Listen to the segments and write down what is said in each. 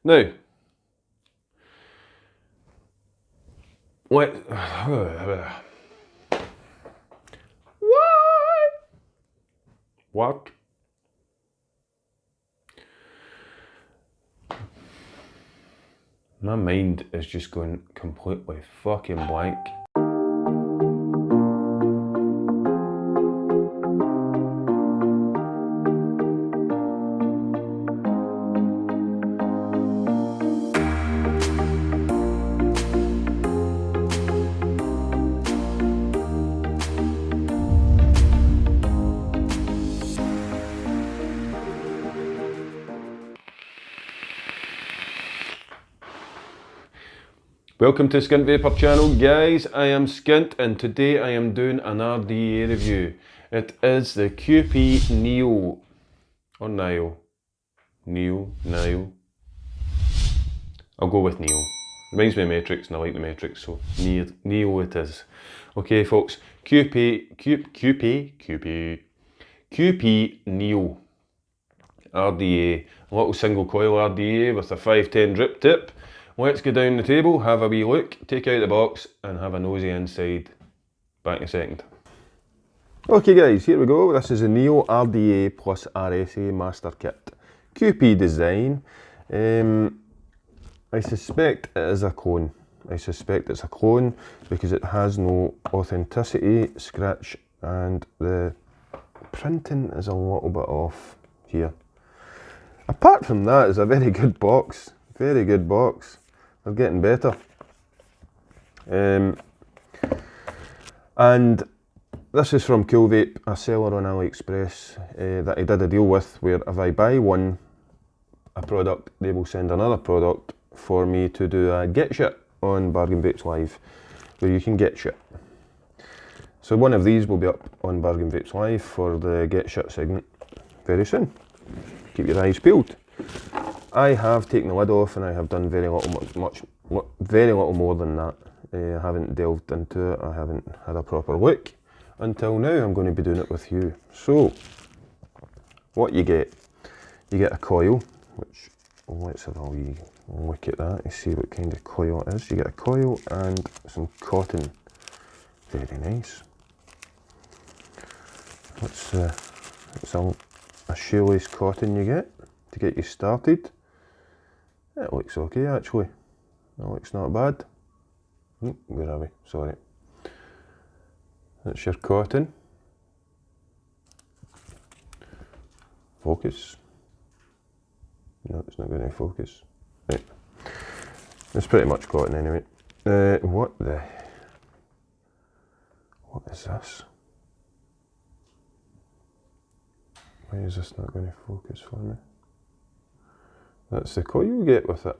Now, what? What? My mind is just going completely fucking blank. Welcome to Skint Vaper channel, guys. I am Skint and today I am doing an RDA review. It is the QP Nio or Nio. Nio. I'll go with Nio. Reminds me of Matrix and I like the Matrix, so Nio it is. Okay folks, QP Nio RDA, a little single coil RDA with a 510 drip tip. Let's go down the table, have a wee look, take out the box and have a nosy inside. Back in a second. Okay guys, here we go. This is a Nio RDA plus RSA master kit. QP design. I suspect it is a clone. I suspect it's a clone because it has no authenticity, scratch, and the printing is a little bit off here. Apart from that, it's a very good box. Very good box. They're getting better. And this is from Cool Vape, a seller on AliExpress that I did a deal with where if I buy a product, they will send another product for me to do a get shit on Bargain Vapes Live, where you can get shit. So one of these will be up on Bargain Vapes Live for the get shit segment very soon. Keep your eyes peeled. I have taken the lid off and I have done very little more than that. I haven't delved into it, I haven't had a proper look. Until now I'm going to be doing it with you. So, what you get a coil, which, let's have a wee look at that and see what kind of coil it is. You get a coil and some cotton. Very nice. It's a shoelace cotton you get to get you started. It looks okay actually. It looks not bad. Where are we? Sorry. That's your cotton. Focus. No, it's not going to focus. Right. It's pretty much cotton anyway. What is this? Why is this not going to focus for me? That's the coil you get with it.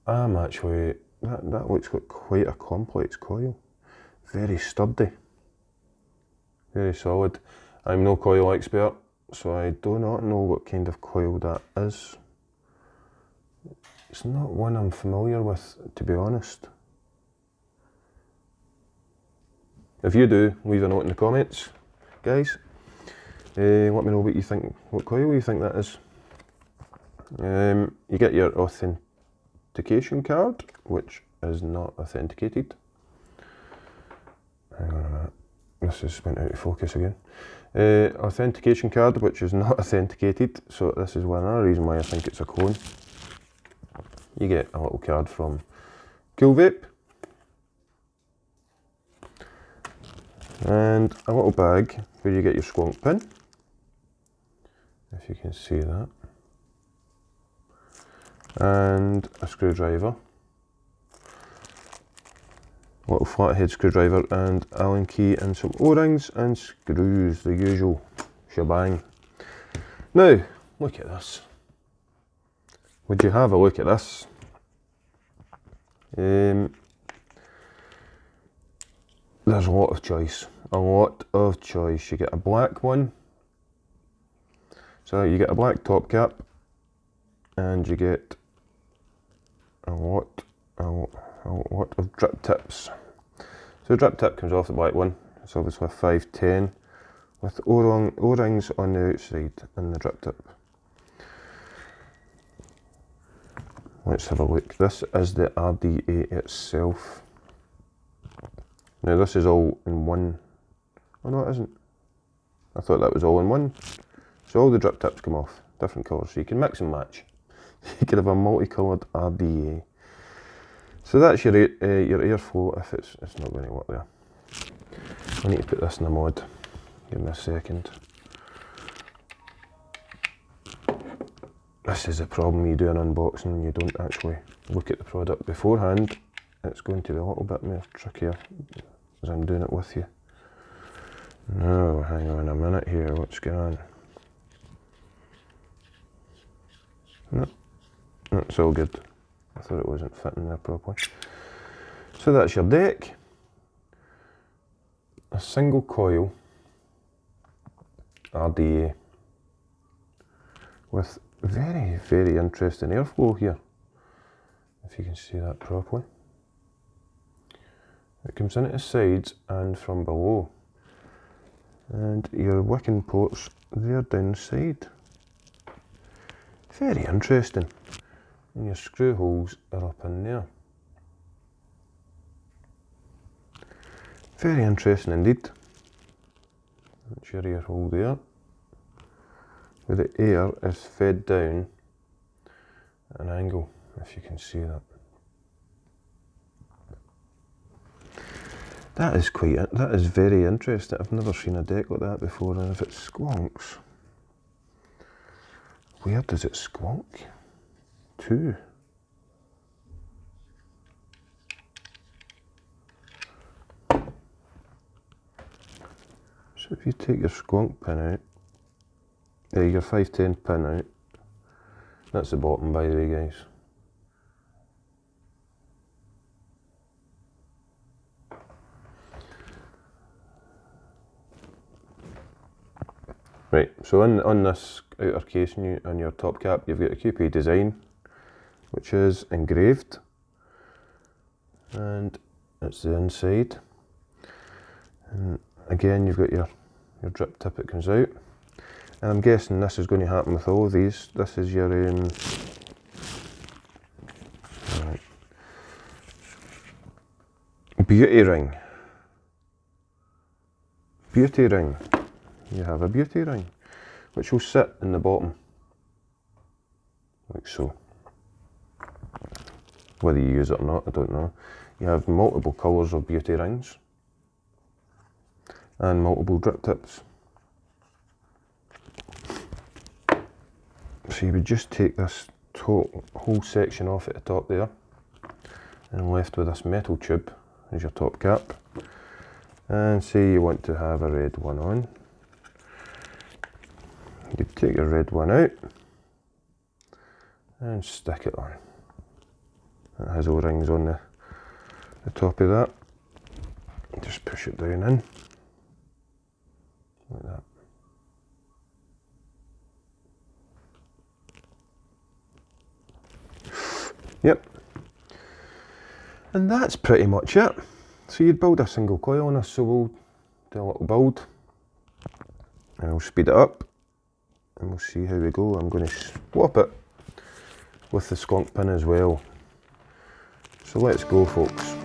Actually, that looks like quite a complex coil. Very sturdy. Very solid. I'm no coil expert, so I do not know what kind of coil that is. It's not one I'm familiar with, to be honest. If you do, leave a note in the comments, guys. Let me know what you think, what coil you think that is. You get your authentication card, which is not authenticated. Hang on a minute, this has went out of focus again. Authentication card, which is not authenticated, so this is another reason why I think it's a clone. You get a little card from Cool Vape. And a little bag where you get your Squonk pin, if you can see that, and a screwdriver, a little flathead screwdriver and Allen key and some O-rings and screws, the usual shebang. Now, look at this. Would you have a look at this? There's a lot of choice. You get a black one. So you get a black top cap and you get a lot of drip tips. So the drip tip comes off the black one. It's obviously a 510 with O-rings on the outside and the drip tip. Let's have a look. This is the RDA itself. Now this is all in one. Oh no, it isn't. I thought that was all in one. So all the drip tips come off, different colours, so you can mix and match. You can have a multicoloured RDA. So that's your airflow. If it's not going to work there. I need to put this in a mod. Give me a second. This is a problem you do an unboxing and you don't actually look at the product beforehand. It's going to be a little bit more trickier as I'm doing it with you. No, hang on a minute here, what's going on? No, that's all good. I thought it wasn't fitting there properly. So that's your deck. A single coil RDA with very, very interesting airflow here, if you can see that properly. It comes in at the sides and from below, and your wicking ports there down the side. Very interesting. And your screw holes are up in there. Very interesting indeed. That's your air hole there, where the air is fed down at an angle, if you can see that. That is very interesting. I've never seen a deck like that before, and if it squonks, where does it squonk to? So if you take your squonk pin out, your 510 pin out, that's the bottom by the way guys. Right, so on this outer casing on your top cap, you've got a QP design, which is engraved, and it's the inside. And again, you've got your drip tip that comes out, and I'm guessing this is going to happen with all of these. This is your right, beauty ring. Beauty ring. You have a beauty ring, which will sit in the bottom, like so. Whether you use it or not, I don't know. You have multiple colours of beauty rings, and multiple drip tips. So you would just take this whole section off at the top there, and left with this metal tube as your top cap. And say you want to have a red one on. You take your red one out and stick it on. It has O-rings on the top of that. Just push it down in, like that. Yep. And that's pretty much it. So you'd build a single coil on this, so we'll do a little build and we'll speed it up and we'll see how we go. I'm going to swap it with the Squonk pin as well. So let's go folks.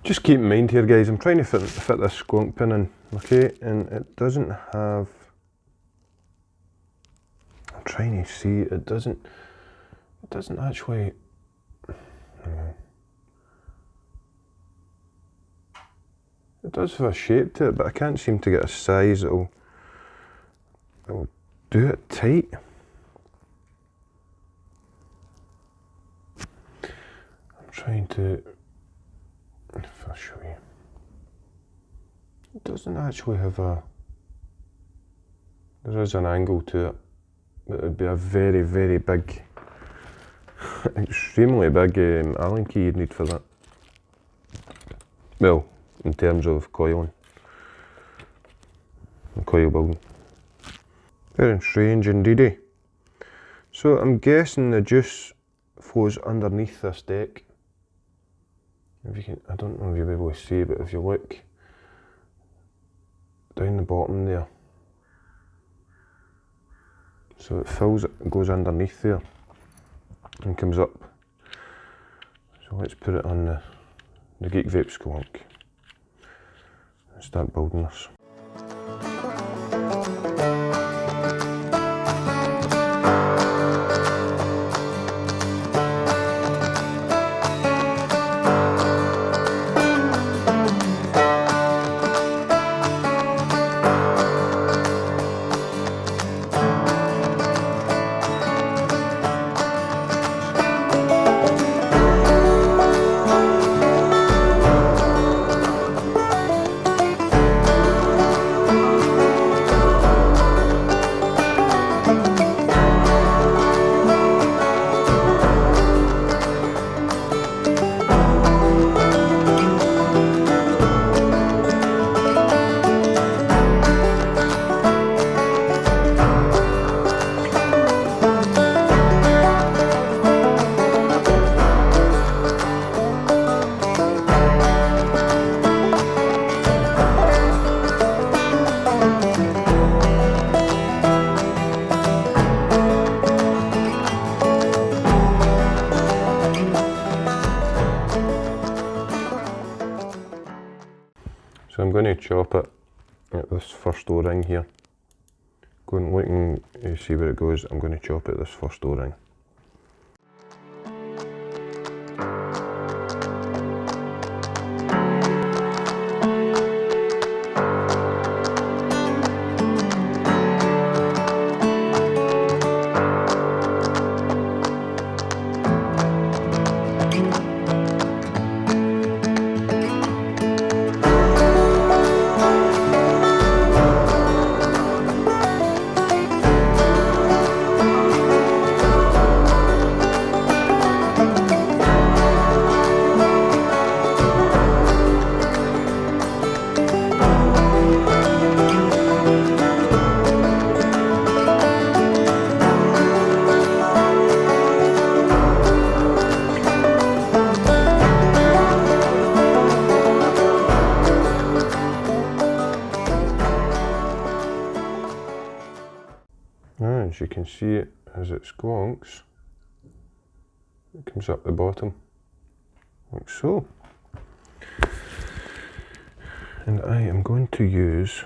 Just keep in mind here guys, I'm trying to fit this Squonk pin in Okay, and it doesn't have, I'm trying to see, it doesn't actually, it does have a shape to it, but I can't seem to get a size that'll do it tight. I'm trying to, if I show you, it doesn't actually have a, there is an angle to it, but it would be a very, very big, extremely big Allen key you'd need for that. Well, in terms of coiling and coil building. Very strange indeedy. So I'm guessing the juice flows underneath this deck. If you can, I don't know if you'll be able to see, but if you look down the bottom there, so it fills, it goes underneath there and comes up. So let's put it on the Geek Vape Squonk and start building this. So I'm going to chop it at this first O-ring here. Going looking to see where it goes, I'm going to chop it at this first O-ring. As you can see it, as it squonks, it comes up the bottom, like so. And I am going to use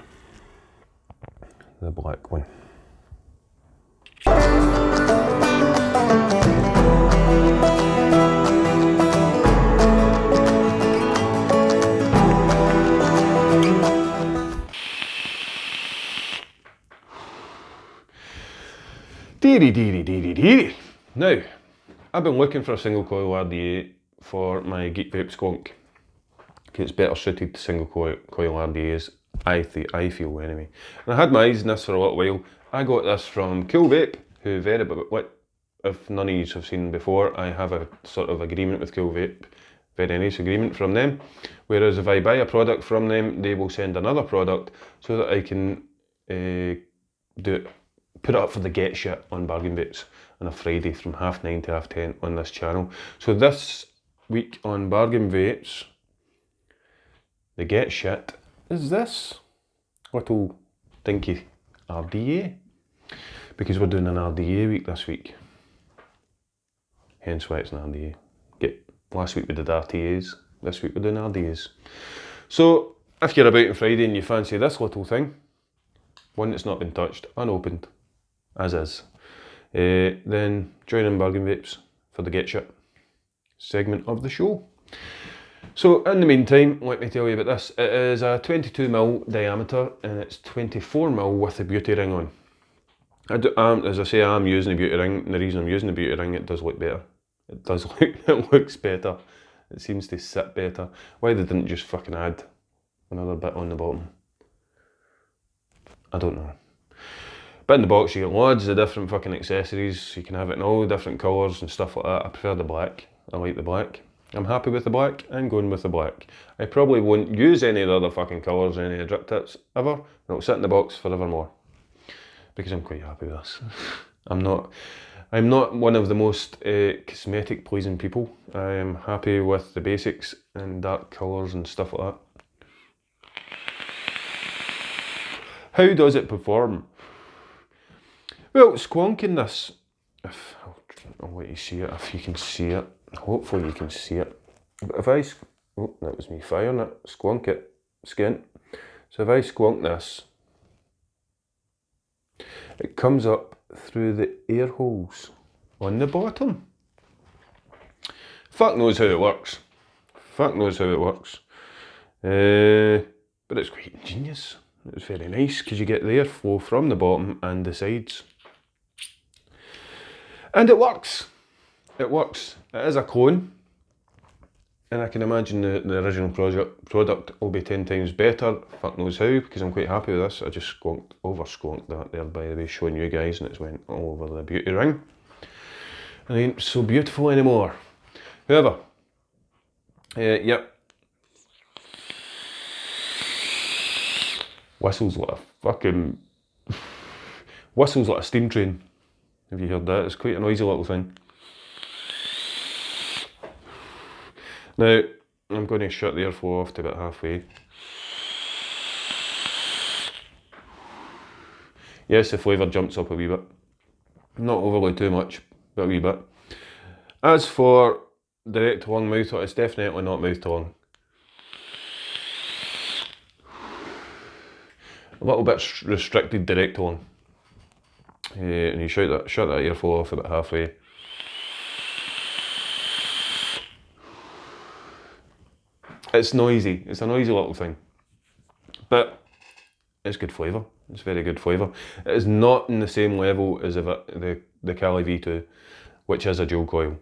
the black one. Now, I've been looking for a single coil RDA for my Geek Vape Squonk. It's better suited to single coil RDAs, I feel anyway. And I had my eyes on this for a little while. I got this from Cool Vape, who if none of you have seen before, I have a sort of agreement with Cool Vape. Very nice agreement from them. Whereas if I buy a product from them, they will send another product so that I can put it up for the Get Shit on Bargain Vapes on a Friday from 9:30 to 10:30 on this channel. So this week on Bargain Vapes, the Get Shit is this little dinky RDA, because we're doing an RDA week this week. Hence why it's an RDA. Last week we did RTAs, this week we're doing RDAs. So if you're about on Friday and you fancy this little thing, one that's not been touched, unopened, as is, then join in Bargain Vapes for the Get Shit segment of the show. So in the meantime, let me tell you about this. It is a 22mm diameter and it's 24mm with the beauty ring on. As I say, I'm using the beauty ring, and the reason I'm using the beauty ring, it does look better. It does look, it looks better. It seems to sit better. Why they didn't just fucking add another bit on the bottom, I don't know. But in the box you get loads of different fucking accessories. You can have it in all different colours and stuff like that. I prefer the black. I like the black. I'm happy with the black. I'm going with the black. I probably won't use any of the other fucking colours or any of the drip tips ever. And it'll sit in the box forevermore. Because I'm quite happy with this. I'm not one of the most cosmetic pleasing people. I am happy with the basics and dark colours and stuff like that. How does it perform? Well, squonking this, I'll let you see it if you can see it. Hopefully you can see it. But if I, oh, that was me firing it. Squonk it, skint. So if I squonk this, it comes up through the air holes on the bottom. Fuck knows how it works. Fuck knows how it works. But it's quite ingenious. It's very nice because you get the airflow from the bottom and the sides. And it works. It works. It is a clone. And I can imagine the original product will be 10 times better. Fuck knows how, because I'm quite happy with this. I just over squonked that there, by the way, showing you guys, and it's went all over the beauty ring. And it ain't so beautiful anymore. However, yep. Whistles like a fucking... Whistles like a steam train. Have you heard that? It's quite a noisy little thing. Now, I'm going to shut the airflow off to about halfway. Yes, the flavour jumps up a wee bit. Not overly too much, but a wee bit. As for direct to lung, mouth to lung, it's definitely not mouth to lung. A little bit restricted direct to lung. And you shut that airflow off about halfway. It's noisy, it's a noisy little thing, but it's good flavour, it's very good flavour. It is not in the same level as the Kali V2, which is a dual coil,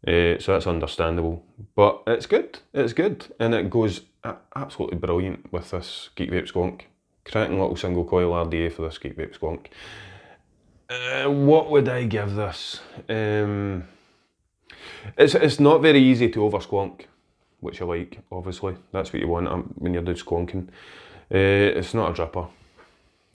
so that's understandable, but it's good, and it goes absolutely brilliant with this Skint Vape Squonk. Cracking little single coil RDA for this Skint Vape Squonk. What would I give this? It's not very easy to over squonk, which I like, obviously. That's what you want when you're doing squonking. It's not a dripper.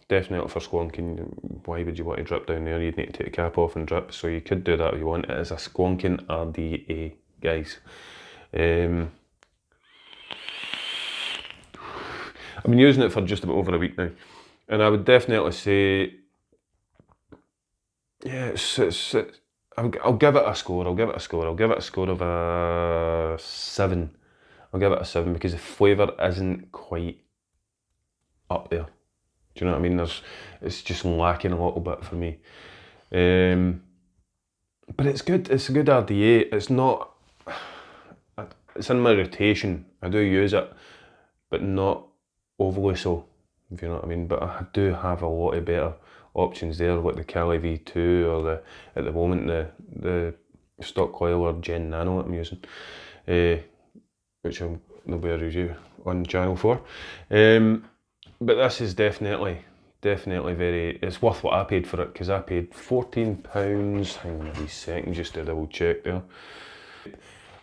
Definitely for squonking. Why would you want to drip down there? You'd need to take the cap off and drip, so you could do that if you want. It is a Squonking RDA, guys. I've been using it for just about over a week now, and I would definitely say, yeah, I'll give it a score. I'll give it a score of a 7. I'll give it a 7 because the flavour isn't quite up there. Do you know what I mean? It's just lacking a little bit for me. But it's good. It's a good RDA. It's not. It's in my rotation. I do use it, but not overly so. If you know what I mean. But I do have a lot of better options there, like the Kali V2 or at the moment the stock coil or Gen Nano that I'm using, which there'll be a review on the channel for. But this is definitely very, it's worth what I paid for it, because I paid £14. Hang on a wee second just to double check there.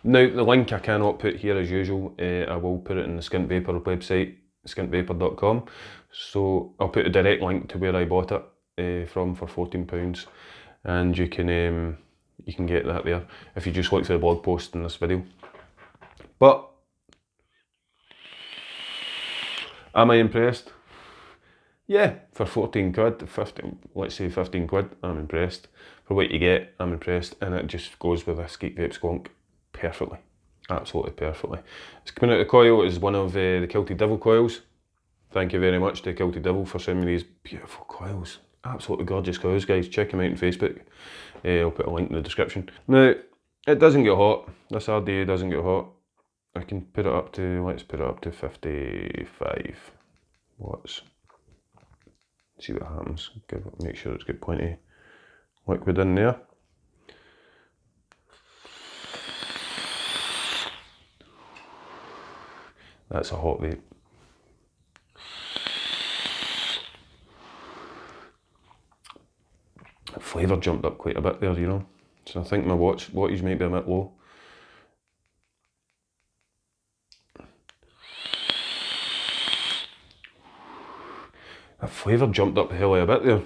Now the link I cannot put here as usual. I will put it in the Skint Vaper website, skintvapor.com. So I'll put a direct link to where I bought it from for £14, and you can get that there if you just look through the blog post in this video. But am I impressed? Yeah, for 14 quid, 15, let's say 15 quid, I'm impressed. For what you get, I'm impressed, and it just goes with a Skint Vape Squonk perfectly. absolutely perfectly. It's coming out of the coil. It is one of the Kilted Devil coils. Thank you very much to Kilted Devil for sending me these beautiful coils. Absolutely gorgeous coils, guys. Check them out on Facebook. I'll put a link in the description. Now, it doesn't get hot. This RDA doesn't get hot. I can put it up to, let's put it up to 55 watts. See what happens. Make sure it's got plenty of liquid in there. That's a hot vape. The flavour jumped up quite a bit there, you know. So I think my wattage might be a bit low. That flavour jumped up hell of a bit there.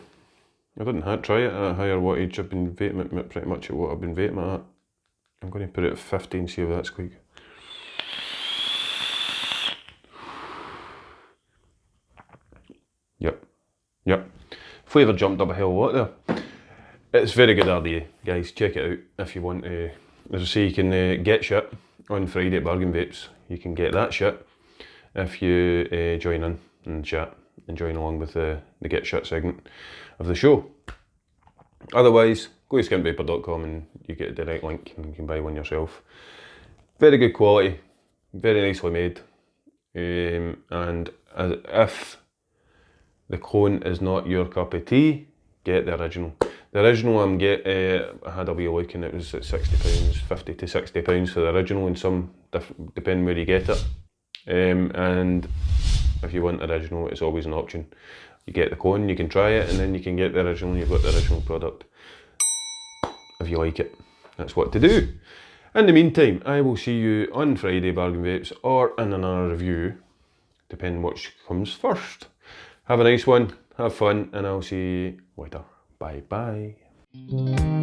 I didn't try it at a higher wattage. I've been vaping it pretty much at what I've been vaping at. I'm going to put it at 50 and see if that's quick. Yep. Flavour jumped up a hell of a lot there. It's very good RDA, guys. Check it out if you want to. As I say, you can get shit on Friday at Bargain Vapes. You can get that shit if you join in and chat and join along with the get shit segment of the show. Otherwise, go to skintvaper.com and you get a direct link and you can buy one yourself. Very good quality, very nicely made, and if the clone is not your cup of tea, get the original. The original I had a wee look and it was at £60, 50 to £60 for the original, and some depending where you get it. And if you want the original, it's always an option. You get the clone, you can try it, and then you can get the original, you've got the original product. If you like it, that's what to do. In the meantime, I will see you on Friday Bargain Vapes or in another review, depending which comes first. Have a nice one, have fun, and I'll see you later. Bye bye.